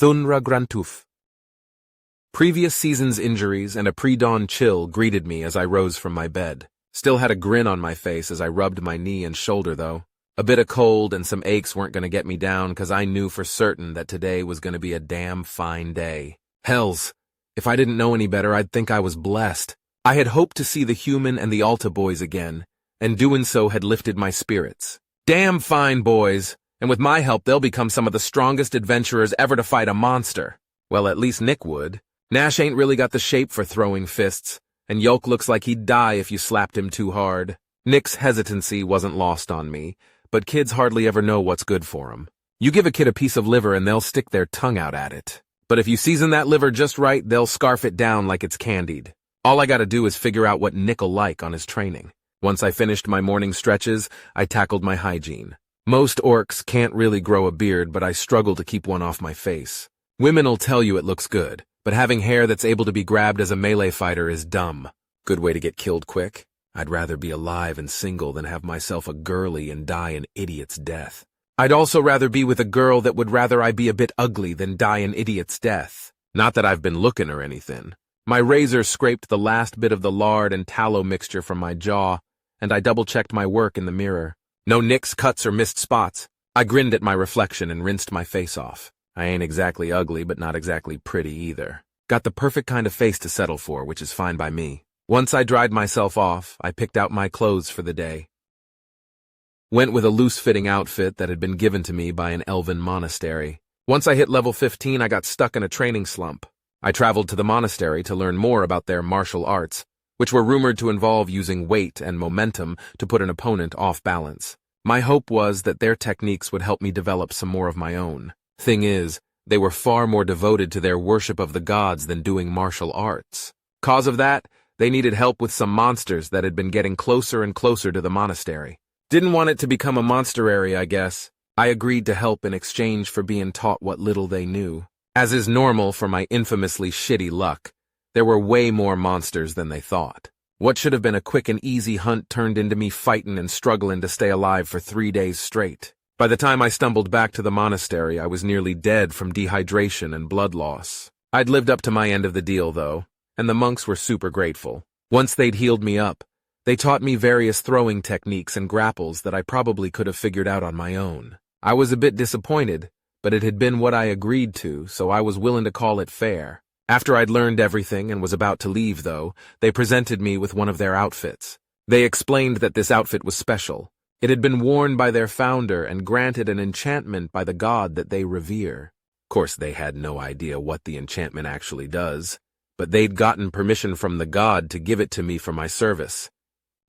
Thunra Grantuf. Previous season's injuries and a pre-dawn chill greeted me as I rose from my bed. Still had a grin on my face as I rubbed my knee and shoulder, though. A bit of cold and some aches weren't going to get me down because I knew for certain that today was going to be a damn fine day. Hells, if I didn't know any better, I'd think I was blessed. I had hoped to see the human and the Alta boys again, and doing so had lifted my spirits. Damn fine boys, and with my help they'll become some of the strongest adventurers ever to fight a monster. Well, at least Nick would. Nash ain't really got the shape for throwing fists, and Yolk looks like he'd die if you slapped him too hard. Nick's hesitancy wasn't lost on me, but kids hardly ever know what's good for 'em. You give a kid a piece of liver and they'll stick their tongue out at it. But if you season that liver just right, they'll scarf it down like it's candied. All I gotta do is figure out what Nick'll like on his training. Once I finished my morning stretches, I tackled my hygiene. Most orcs can't really grow a beard, but I struggle to keep one off my face. Women'll tell you it looks good, but having hair that's able to be grabbed as a melee fighter is dumb. Good way to get killed quick. I'd rather be alive and single than have myself a girly and die an idiot's death. I'd also rather be with a girl that would rather I be a bit ugly than die an idiot's death. Not that I've been looking or anything. My razor scraped the last bit of the lard and tallow mixture from my jaw, and I double-checked my work in the mirror. No nicks, cuts, or missed spots. I grinned at my reflection and rinsed my face off. I ain't exactly ugly, but not exactly pretty either. Got the perfect kind of face to settle for, which is fine by me. Once I dried myself off, I picked out my clothes for the day. Went with a loose-fitting outfit that had been given to me by an elven monastery. Once I hit level 15, I got stuck in a training slump. I traveled to the monastery to learn more about their martial arts, which were rumored to involve using weight and momentum to put an opponent off balance. My hope was that their techniques would help me develop some more of my own. Thing is, they were far more devoted to their worship of the gods than doing martial arts. Cause of that, they needed help with some monsters that had been getting closer and closer to the monastery. Didn't want it to become a monsterary, I guess. I agreed to help in exchange for being taught what little they knew. As is normal for my infamously shitty luck, there were way more monsters than they thought. What should have been a quick and easy hunt turned into me fighting and struggling to stay alive for 3 days straight. By the time I stumbled back to the monastery, I was nearly dead from dehydration and blood loss. I'd lived up to my end of the deal, though, and the monks were super grateful. Once they'd healed me up, they taught me various throwing techniques and grapples that I probably could have figured out on my own. I was a bit disappointed, but it had been what I agreed to, so I was willing to call it fair. After I'd learned everything and was about to leave, though, they presented me with one of their outfits. They explained that this outfit was special. It had been worn by their founder and granted an enchantment by the god that they revere. Of course, they had no idea what the enchantment actually does, but they'd gotten permission from the god to give it to me for my service.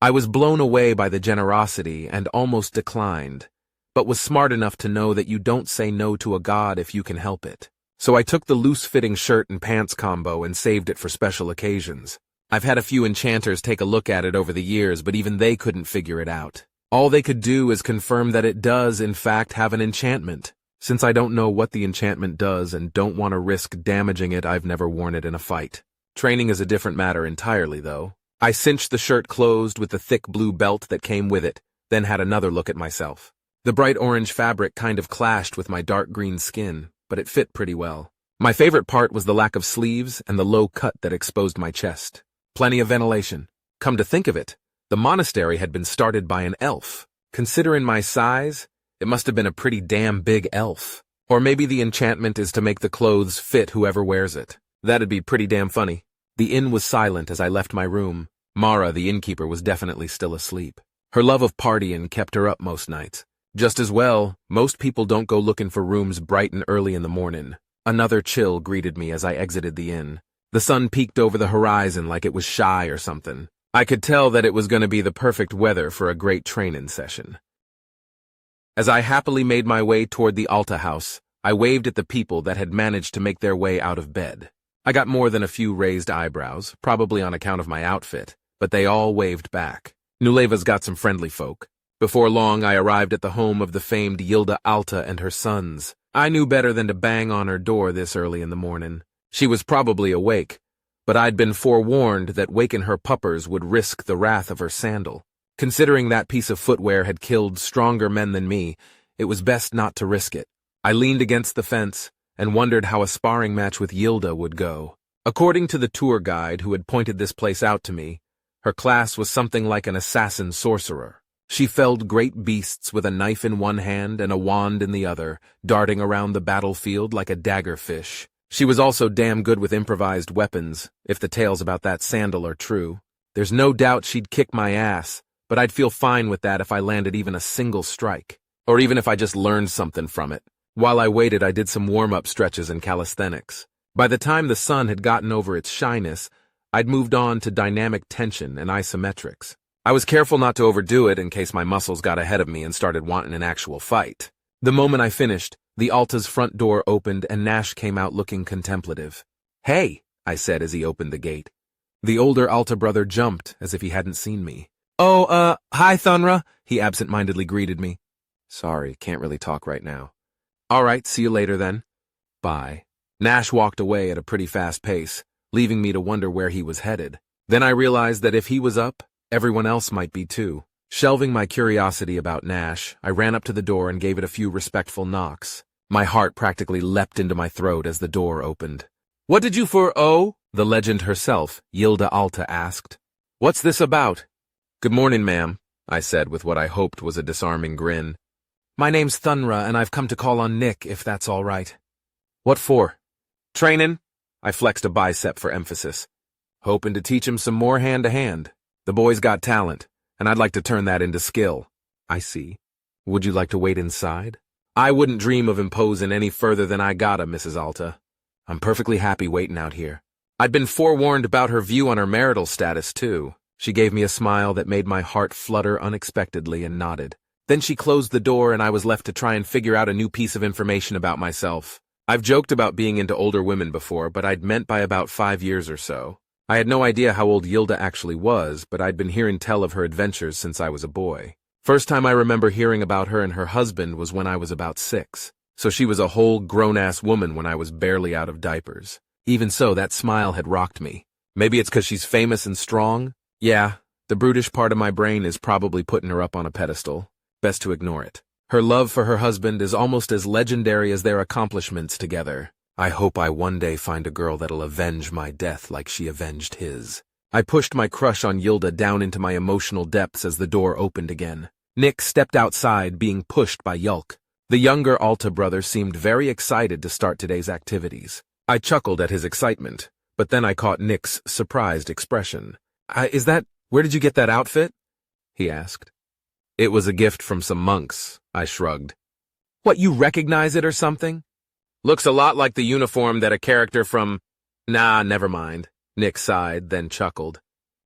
I was blown away by the generosity and almost declined, but was smart enough to know that you don't say no to a god if you can help it. So I took the loose-fitting shirt and pants combo and saved it for special occasions. I've had a few enchanters take a look at it over the years, but even they couldn't figure it out. All they could do is confirm that it does, in fact, have an enchantment. Since I don't know what the enchantment does and don't want to risk damaging it, I've never worn it in a fight. Training is a different matter entirely, though. I cinched the shirt closed with the thick blue belt that came with it, then had another look at myself. The bright orange fabric kind of clashed with my dark green skin, but it fit pretty well. My favorite part was the lack of sleeves and the low cut that exposed my chest. Plenty of ventilation. Come to think of it, the monastery had been started by an elf. Considering my size, it must have been a pretty damn big elf. Or maybe the enchantment is to make the clothes fit whoever wears it. That'd be pretty damn funny. The inn was silent as I left my room. Mara, the innkeeper, was definitely still asleep. Her love of partying kept her up most nights. Just as well, most people don't go looking for rooms bright and early in the morning. Another chill greeted me as I exited the inn. The sun peeked over the horizon like it was shy or something. I could tell that it was going to be the perfect weather for a great training session. As I happily made my way toward the Alta house, I waved at the people that had managed to make their way out of bed. I got more than a few raised eyebrows, probably on account of my outfit, but they all waved back. Nuleva's got some friendly folk. Before long, I arrived at the home of the famed Yilda Alta and her sons. I knew better than to bang on her door this early in the morning. She was probably awake, but I'd been forewarned that waking her puppers would risk the wrath of her sandal. Considering that piece of footwear had killed stronger men than me, it was best not to risk it. I leaned against the fence and wondered how a sparring match with Yilda would go. According to the tour guide who had pointed this place out to me, her class was something like an assassin sorcerer. She felled great beasts with a knife in one hand and a wand in the other, darting around the battlefield like a daggerfish. She was also damn good with improvised weapons, if the tales about that sandal are true. There's no doubt she'd kick my ass, but I'd feel fine with that if I landed even a single strike, or even if I just learned something from it. While I waited, I did some warm-up stretches and calisthenics. By the time the sun had gotten over its shyness, I'd moved on to dynamic tension and isometrics. I was careful not to overdo it in case my muscles got ahead of me and started wanting an actual fight. The moment I finished, the Alta's front door opened and Nash came out looking contemplative. "Hey," I said as he opened the gate. The older Alta brother jumped as if he hadn't seen me. "Oh, hi Thunra," he absent-mindedly greeted me. "Sorry, can't really talk right now." "All right, see you later then." "Bye." Nash walked away at a pretty fast pace, leaving me to wonder where he was headed. Then I realized that if he was up, everyone else might be too. Shelving my curiosity about Nash, I ran up to the door and gave it a few respectful knocks. My heart practically leapt into my throat as the door opened. "What did you for, the legend herself, Yilda Alta, asked. "What's this about?" "Good morning, ma'am," I said with what I hoped was a disarming grin. "My name's Thunra, and I've come to call on Nick, if that's all right." "What for?" "Trainin'." I flexed a bicep for emphasis. "Hoping to teach him some more hand-to-hand. The boy's got talent, and I'd like to turn that into skill." "I see. Would you like to wait inside?" "I wouldn't dream of imposing any further than I gotta, Mrs. Alta. I'm perfectly happy waiting out here." I'd been forewarned about her view on her marital status, too. She gave me a smile that made my heart flutter unexpectedly and nodded. Then she closed the door and I was left to try and figure out a new piece of information about myself. I've joked about being into older women before, but I'd meant by about 5 years or so. I had no idea how old Yilda actually was, but I'd been hearing tell of her adventures since I was a boy. First time I remember hearing about her and her husband was when I was about 6. So she was a whole grown-ass woman when I was barely out of diapers. Even so, that smile had rocked me. Maybe it's 'cause she's famous and strong? Yeah, the brutish part of my brain is probably putting her up on a pedestal. Best to ignore it. Her love for her husband is almost as legendary as their accomplishments together. I hope I one day find a girl that'll avenge my death like she avenged his. I pushed my crush on Yilda down into my emotional depths as the door opened again. Nick stepped outside, being pushed by Yulk. The younger Alta brother seemed very excited to start today's activities. I chuckled at his excitement, but then I caught Nick's surprised expression. Where did you get that outfit?" he asked. "It was a gift from some monks," I shrugged. "What, you recognize it or something?" "Looks a lot like the uniform that a character from—" "Nah, never mind," Nick sighed, then chuckled.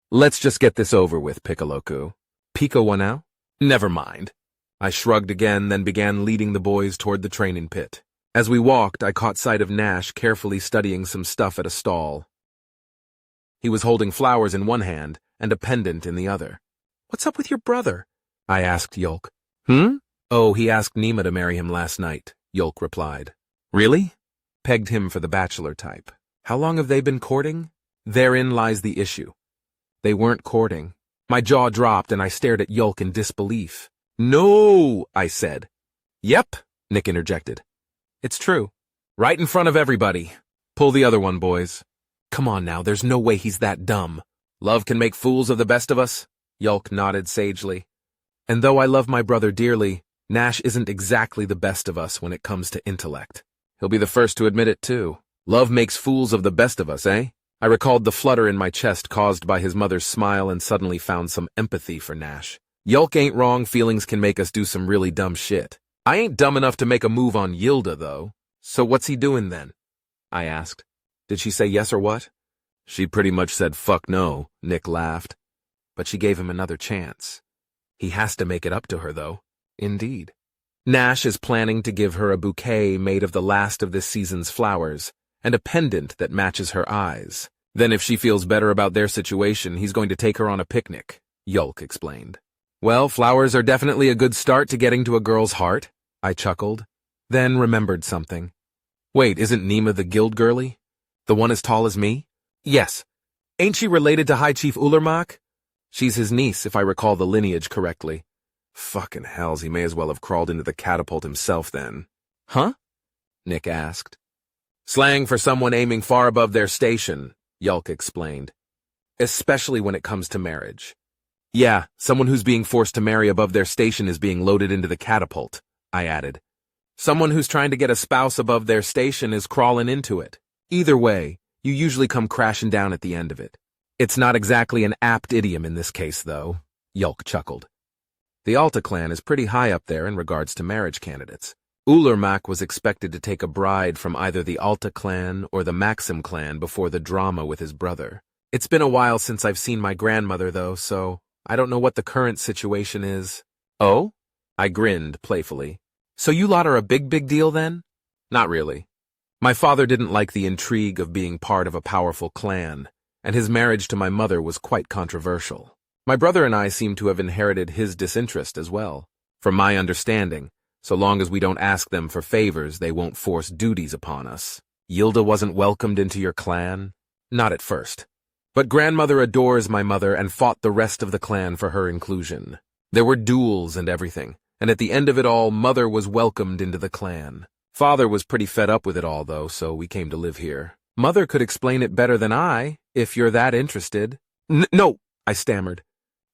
"Let's just get this over with, Piccolo-ku." "Pico one now?" "Never mind." I shrugged again, then began leading the boys toward the training pit. As we walked, I caught sight of Nash carefully studying some stuff at a stall. He was holding flowers in one hand and a pendant in the other. "What's up with your brother?" I asked Yulk. "Oh, he asked Nima to marry him last night," Yulk replied. "Really?" "Pegged him for the bachelor type." "How long have they been courting?" "Therein lies the issue. They weren't courting." My jaw dropped and I stared at Yulk in disbelief. "No," I said. "Yep," Nick interjected. "It's true. Right in front of everybody. Pull the other one, boys." "Come on now, there's no way he's that dumb." "Love can make fools of the best of us," Yulk nodded sagely. "And though I love my brother dearly, Nash isn't exactly the best of us when it comes to intellect. He'll be the first to admit it, too. Love makes fools of the best of us, eh?" I recalled the flutter in my chest caused by his mother's smile and suddenly found some empathy for Nash. Yulk ain't wrong, feelings can make us do some really dumb shit. I ain't dumb enough to make a move on Yilda, though. "So what's he doing then?" I asked. "Did she say yes or what?" "She pretty much said fuck no," Nick laughed. "But she gave him another chance. He has to make it up to her, though." "Indeed." "Nash is planning to give her a bouquet made of the last of this season's flowers, and a pendant that matches her eyes. Then if she feels better about their situation, he's going to take her on a picnic," Yulk explained. "Well, flowers are definitely a good start to getting to a girl's heart," I chuckled, then remembered something. "Wait, isn't Nima the guild girlie? The one as tall as me?" "Yes. Ain't she related to High Chief Ulermak?" "She's his niece, if I recall the lineage correctly." "Fucking hells, he may as well have crawled into the catapult himself then." "Huh?" Nick asked. Slang for someone aiming far above their station, Yulk explained. Especially when it comes to marriage. Yeah, someone who's being forced to marry above their station is being loaded into the catapult, I added. Someone who's trying to get a spouse above their station is crawling into it. Either way, you usually come crashing down at the end of it. It's not exactly an apt idiom in this case, though, Yulk chuckled. The Alta clan is pretty high up there in regards to marriage candidates. Ulermak was expected to take a bride from either the Alta clan or the Maxim clan before the drama with his brother. It's been a while since I've seen my grandmother, though, so I don't know what the current situation is. Oh? I grinned playfully. So you lot are a big deal then? Not really. My father didn't like the intrigue of being part of a powerful clan, and his marriage to my mother was quite controversial. My brother and I seem to have inherited his disinterest as well. From my understanding, so long as we don't ask them for favors, they won't force duties upon us. Yilda wasn't welcomed into your clan? Not at first. But grandmother adores my mother and fought the rest of the clan for her inclusion. There were duels and everything, and at the end of it all, mother was welcomed into the clan. Father was pretty fed up with it all, though, so we came to live here. Mother could explain it better than I, if you're that interested. No, I stammered.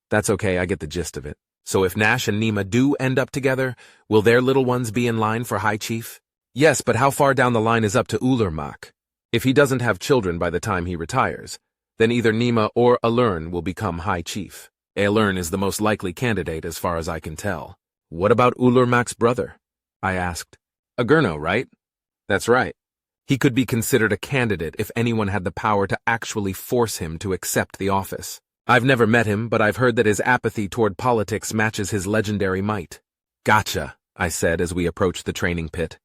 That's okay, I get the gist of it. So if Nash and Nima do end up together, will their little ones be in line for High Chief? Yes, but how far down the line is up to Ulermak? If he doesn't have children by the time he retires, then either Nima or Alern will become High Chief. Alern is the most likely candidate as far as I can tell. What about Ulermak's brother? I asked. Agurno, right? That's right. He could be considered a candidate if anyone had the power to actually force him to accept the office. I've never met him, but I've heard that his apathy toward politics matches his legendary might. Gotcha, I said as we approached the training pit.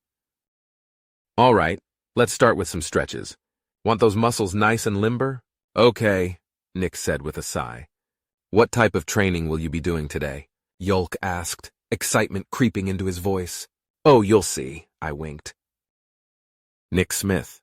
All right, let's start with some stretches. Want those muscles nice and limber? Okay, Nick said with a sigh. What type of training will you be doing today? Yulk asked, excitement creeping into his voice. Oh, you'll see, I winked. Nick Smith.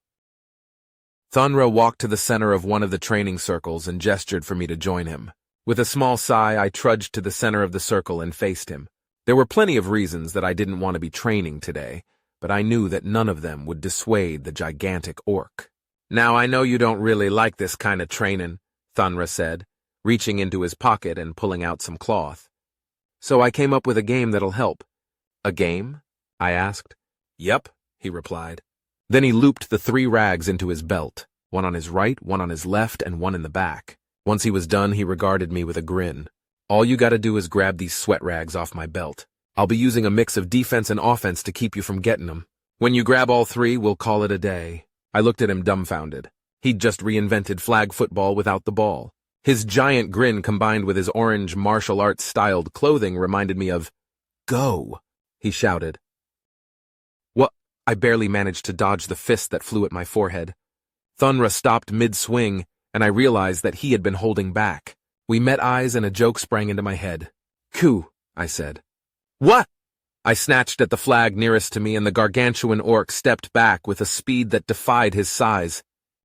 Thunra walked to the center of one of the training circles and gestured for me to join him. With a small sigh, I trudged to the center of the circle and faced him. There were plenty of reasons that I didn't want to be training today, but I knew that none of them would dissuade the gigantic orc. Now I know you don't really like this kind of training, Thunra said, reaching into his pocket and pulling out some cloth. So I came up with a game that'll help. A game? I asked. Yep, he replied. Then he looped the 3 rags into his belt, one on his right, one on his left, and one in the back. Once he was done, he regarded me with a grin. All you gotta do is grab these sweat rags off my belt. I'll be using a mix of defense and offense to keep you from getting them. When you grab all 3, we'll call it a day. I looked at him dumbfounded. He'd just reinvented flag football without the ball. His giant grin combined with his orange martial arts-styled clothing reminded me of, "Go," he shouted. What? I barely managed to dodge the fist that flew at my forehead. Thunra stopped mid-swing, and I realized that he had been holding back. We met eyes and a joke sprang into my head. "Coup," I said. "What?" I snatched at the flag nearest to me, and the gargantuan orc stepped back with a speed that defied his size.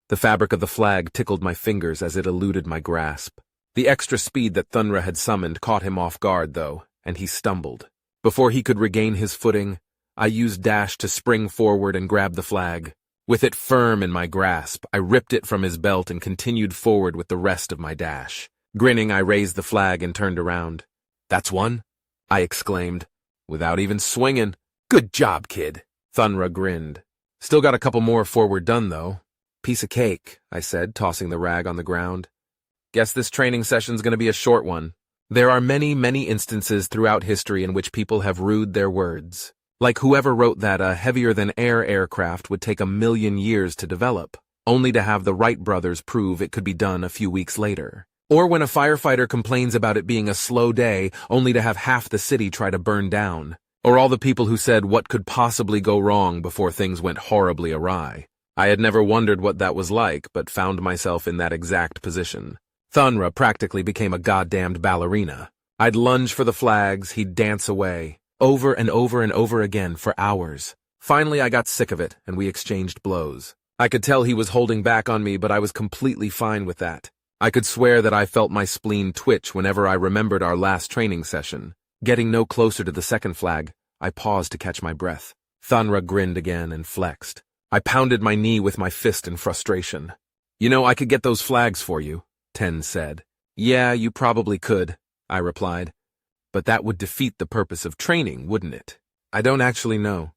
The fabric of the flag tickled my fingers as it eluded my grasp. The extra speed that Thunra had summoned caught him off guard, though, and he stumbled. Before he could regain his footing, I used dash to spring forward and grab the flag. With it firm in my grasp, I ripped it from his belt and continued forward with the rest of my dash. Grinning, I raised the flag and turned around. "That's one," I exclaimed, without even swinging. "Good job, kid," Thunra grinned. "Still got a couple more before we're done, though." "Piece of cake," I said, tossing the rag on the ground. "Guess this training session's gonna be a short one. There are many instances throughout history in which people have rued their words. Like whoever wrote that a heavier-than-air aircraft would take 1,000,000 years to develop, only to have the Wright brothers prove it could be done a few weeks later. Or when a firefighter complains about it being a slow day, only to have half the city try to burn down. Or all the people who said what could possibly go wrong before things went horribly awry. I had never wondered what that was like, but found myself in that exact position. Thunra practically became a goddamned ballerina. I'd lunge for the flags, he'd dance away, over and over and over again for hours. Finally, I got sick of it, and we exchanged blows. I could tell he was holding back on me, but I was completely fine with that. I could swear that I felt my spleen twitch whenever I remembered our last training session. Getting no closer to the second flag, I paused to catch my breath. Thunra grinned again and flexed. I pounded my knee with my fist in frustration. You know, I could get those flags for you, Ten said. Yeah, you probably could, I replied. But that would defeat the purpose of training, wouldn't it? I don't actually know.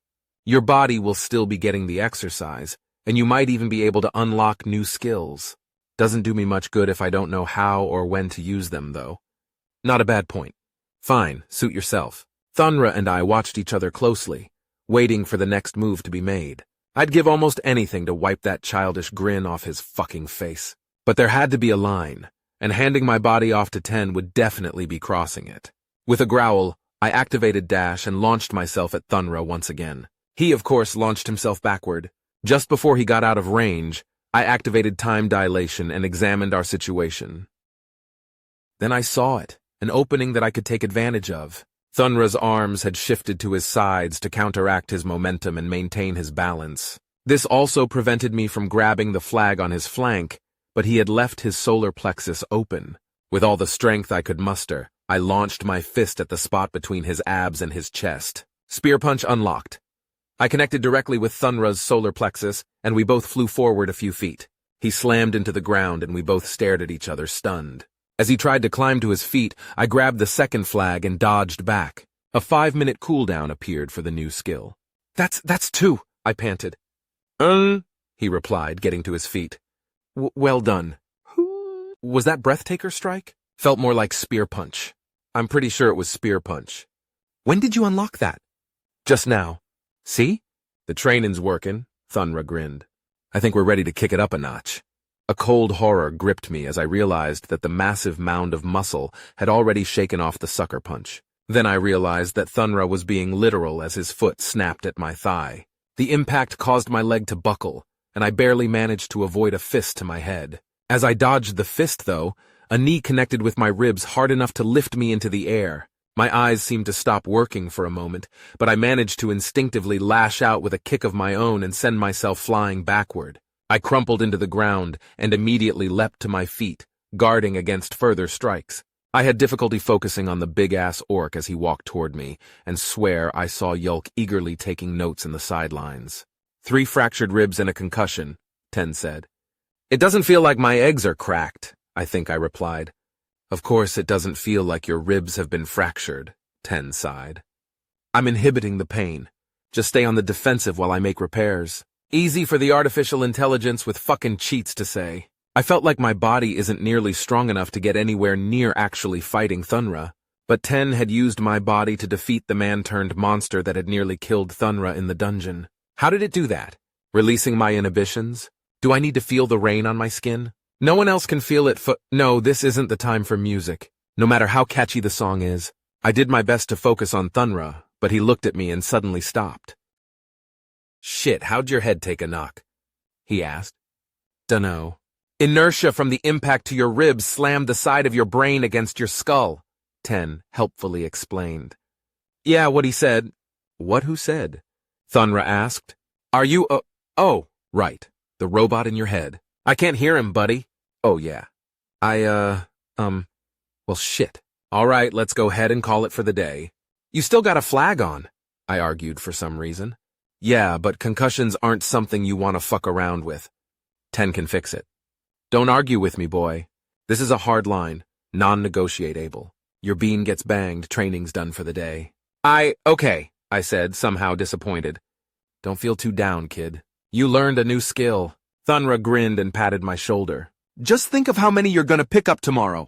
Your body will still be getting the exercise, and you might even be able to unlock new skills. Doesn't do me much good if I don't know how or when to use them, though. Not a bad point. Fine, suit yourself. Thunra and I watched each other closely, waiting for the next move to be made. I'd give almost anything to wipe that childish grin off his fucking face. But there had to be a line, and handing my body off to Ten would definitely be crossing it. With a growl, I activated Dash and launched myself at Thunra once again. He, of course, launched himself backward. Just before he got out of range, I activated Time Dilation and examined our situation. Then I saw it, an opening that I could take advantage of. Thunra's arms had shifted to his sides to counteract his momentum and maintain his balance. This also prevented me from grabbing the flag on his flank, but he had left his solar plexus open. With all the strength I could muster, I launched my fist at the spot between his abs and his chest. Spear punch unlocked. I connected directly with Thunra's solar plexus, and we both flew forward a few feet. He slammed into the ground, and we both stared at each other, stunned. As he tried to climb to his feet, I grabbed the second flag and dodged back. A 5-minute cooldown appeared for the new skill. That's 2, I panted. He replied, getting to his feet. Well done. Was that Breathtaker Strike? Felt more like Spear Punch. I'm pretty sure it was Spear Punch. When did you unlock that? Just now. See? The training's working, Thunra grinned. I think we're ready to kick it up a notch. A cold horror gripped me as I realized that the massive mound of muscle had already shaken off the sucker punch. Then I realized that Thunra was being literal as his foot snapped at my thigh. The impact caused my leg to buckle, and I barely managed to avoid a fist to my head. As I dodged the fist, though, a knee connected with my ribs hard enough to lift me into the air. My eyes seemed to stop working for a moment, but I managed to instinctively lash out with a kick of my own and send myself flying backward. I crumpled into the ground and immediately leapt to my feet, guarding against further strikes. I had difficulty focusing on the big-ass orc as he walked toward me, and swear I saw Yulk eagerly taking notes in the sidelines. 3 fractured ribs and a concussion, Ten said. It doesn't feel like my eggs are cracked, I think I replied. Of course it doesn't feel like your ribs have been fractured, Ten sighed. I'm inhibiting the pain. Just stay on the defensive while I make repairs. Easy for the artificial intelligence with fucking cheats to say. I felt like my body isn't nearly strong enough to get anywhere near actually fighting Thunra, but Ten had used my body to defeat the man-turned-monster that had nearly killed Thunra in the dungeon. How did it do that? Releasing my inhibitions? Do I need to feel the rain on my skin? No one else can feel it No, this isn't the time for music. No matter how catchy the song is. I did my best to focus on Thunra, but he looked at me and suddenly stopped. Shit, how'd your head take a knock? He asked. Dunno. Inertia from the impact to your ribs slammed the side of your brain against your skull, Ten helpfully explained. Yeah, what he said. What who said? Thunra asked. Are you oh, right. The robot in your head. I can't hear him, buddy. Oh, yeah. Well, shit. All right, let's go ahead and call it for the day. You still got a flag on, I argued for some reason. Yeah, but concussions aren't something you want to fuck around with. Ten can fix it. Don't argue with me, boy. This is a hard line, non-negotiable. Your bean gets banged, training's done for the day. Okay, I said, somehow disappointed. Don't feel too down, kid. You learned a new skill. Thunra grinned and patted my shoulder. Just think of how many you're gonna pick up tomorrow.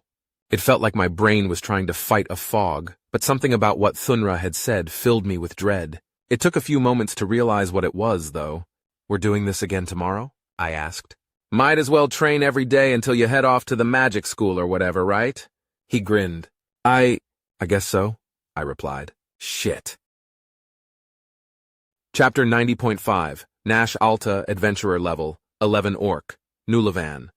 It felt like my brain was trying to fight a fog, but something about what Thunra had said filled me with dread. It took a few moments to realize what it was, though. We're doing this again tomorrow? I asked. Might as well train every day until you head off to the magic school or whatever, right? He grinned. I guess so, I replied. Shit. Chapter 90.5, Nash Alta Adventurer Level, 11 Orc, Nulevan.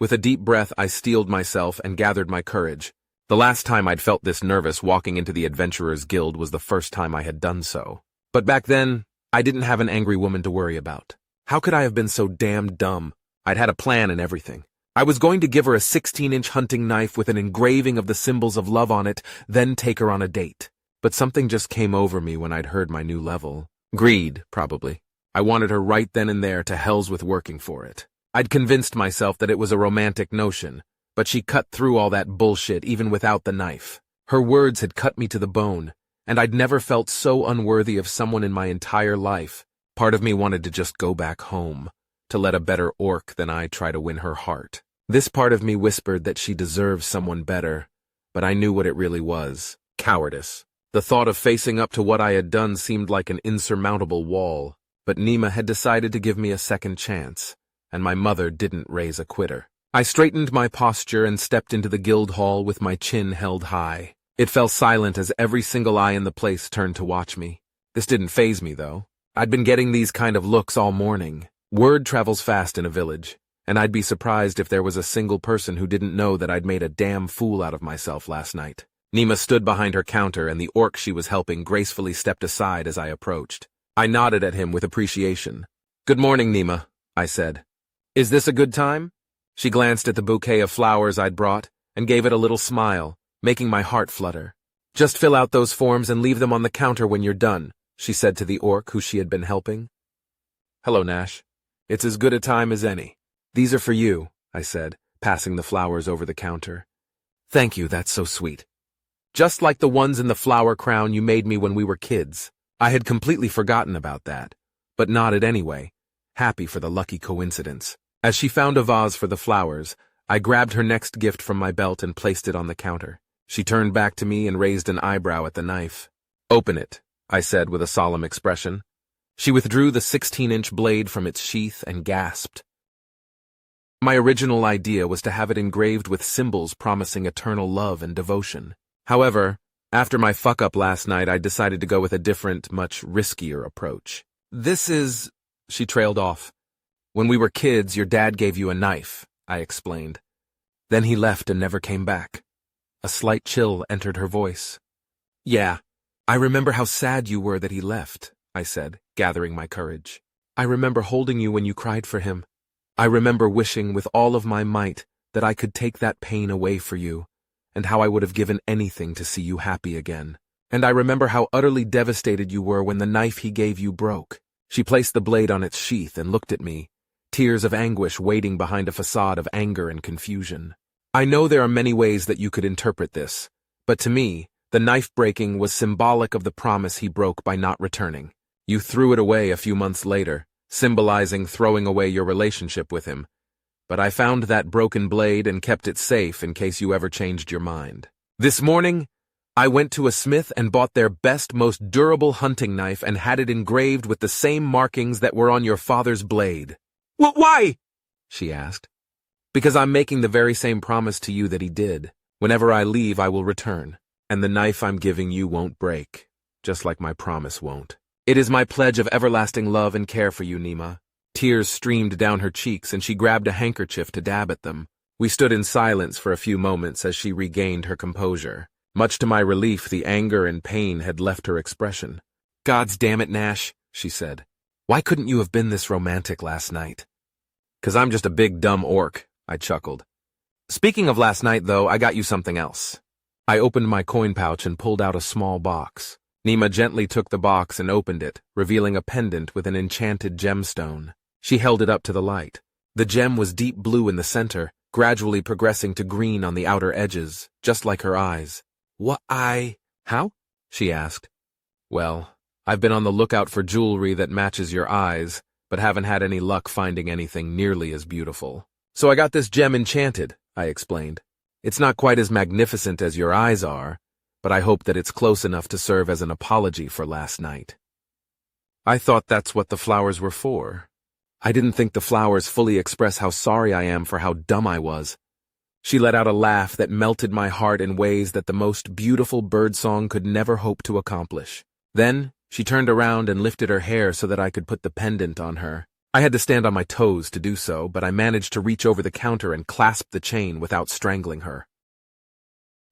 With a deep breath, I steeled myself and gathered my courage. The last time I'd felt this nervous walking into the Adventurers Guild was the first time I had done so. But back then, I didn't have an angry woman to worry about. How could I have been so damn dumb? I'd had a plan and everything. I was going to give her a 16-inch hunting knife with an engraving of the symbols of love on it, then take her on a date. But something just came over me when I'd heard my new level. Greed, probably. I wanted her right then and there to hells with working for it. I'd convinced myself that it was a romantic notion, but she cut through all that bullshit even without the knife. Her words had cut me to the bone, and I'd never felt so unworthy of someone in my entire life. Part of me wanted to just go back home, to let a better orc than I try to win her heart. This part of me whispered that she deserved someone better, but I knew what it really was: cowardice. The thought of facing up to what I had done seemed like an insurmountable wall, but Nima had decided to give me a second chance, and my mother didn't raise a quitter. I straightened my posture and stepped into the guild hall with my chin held high. It fell silent as every single eye in the place turned to watch me. This didn't faze me, though. I'd been getting these kind of looks all morning. Word travels fast in a village, and I'd be surprised if there was a single person who didn't know that I'd made a damn fool out of myself last night. Nima stood behind her counter, and the orc she was helping gracefully stepped aside as I approached. I nodded at him with appreciation. "Good morning, Nima," I said. "Is this a good time?" She glanced at the bouquet of flowers I'd brought and gave it a little smile, making my heart flutter. "Just fill out those forms and leave them on the counter when you're done," she said to the orc who she had been helping. "Hello, Nash. It's as good a time as any." "These are for you," I said, passing the flowers over the counter. "Thank you, that's so sweet. Just like the ones in the flower crown you made me when we were kids." I had completely forgotten about that, but nodded anyway, happy for the lucky coincidence. As she found a vase for the flowers, I grabbed her next gift from my belt and placed it on the counter. She turned back to me and raised an eyebrow at the knife. "Open it," I said with a solemn expression. She withdrew the 16-inch blade from its sheath and gasped. My original idea was to have it engraved with symbols promising eternal love and devotion. However, after my fuck-up last night, I decided to go with a different, much riskier approach. "This is—" She trailed off. "When we were kids, your dad gave you a knife," I explained. "Then he left and never came back." A slight chill entered her voice. "Yeah, I remember how sad you were that he left," I said, gathering my courage. "I remember holding you when you cried for him. I remember wishing with all of my might that I could take that pain away for you, and how I would have given anything to see you happy again. And I remember how utterly devastated you were when the knife he gave you broke." She placed the blade on its sheath and looked at me, tears of anguish waiting behind a facade of anger and confusion. "I know there are many ways that you could interpret this, but to me, the knife breaking was symbolic of the promise he broke by not returning. You threw it away a few months later, symbolizing throwing away your relationship with him. But I found that broken blade and kept it safe in case you ever changed your mind. This morning, I went to a smith and bought their best, most durable hunting knife and had it engraved with the same markings that were on your father's blade." "Why?" she asked. "Because I'm making the very same promise to you that he did. Whenever I leave, I will return, and the knife I'm giving you won't break, just like my promise won't. It is my pledge of everlasting love and care for you, Nima." Tears streamed down her cheeks, and she grabbed a handkerchief to dab at them. We stood in silence for a few moments as she regained her composure. Much to my relief, the anger and pain had left her expression. "God's damn it, Nash," she said. "Why couldn't you have been this romantic last night?" "'Cause I'm just a big dumb orc," I chuckled. "Speaking of last night, though, I got you something else." I opened my coin pouch and pulled out a small box. Nima gently took the box and opened it, revealing a pendant with an enchanted gemstone. She held it up to the light. The gem was deep blue in the center, gradually progressing to green on the outer edges, just like her eyes. How?" she asked. "Well, I've been on the lookout for jewelry that matches your eyes, but haven't had any luck finding anything nearly as beautiful. So I got this gem enchanted," I explained. "It's not quite as magnificent as your eyes are, but I hope that it's close enough to serve as an apology for last night." "I thought that's what the flowers were for. I didn't think the flowers fully express how sorry I am for how dumb I was." She let out a laugh that melted my heart in ways that the most beautiful birdsong could never hope to accomplish. Then, she turned around and lifted her hair so that I could put the pendant on her. I had to stand on my toes to do so, but I managed to reach over the counter and clasp the chain without strangling her.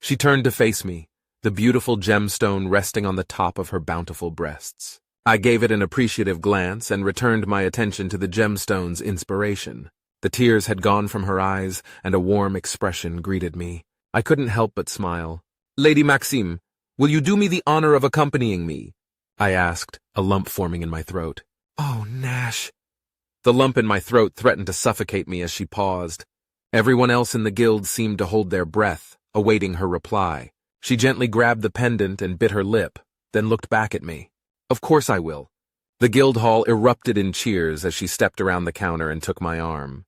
She turned to face me, the beautiful gemstone resting on the top of her bountiful breasts. I gave it an appreciative glance and returned my attention to the gemstone's inspiration. The tears had gone from her eyes, and a warm expression greeted me. I couldn't help but smile. "Lady Maxime, will you do me the honor of accompanying me?" I asked, a lump forming in my throat. Oh, Nash. The lump in my throat threatened to suffocate me as she paused. Everyone else in the guild seemed to hold their breath, awaiting her reply. She gently grabbed the pendant and bit her lip, then looked back at me. Of course I will. The guild hall erupted in cheers as she stepped around the counter and took my arm.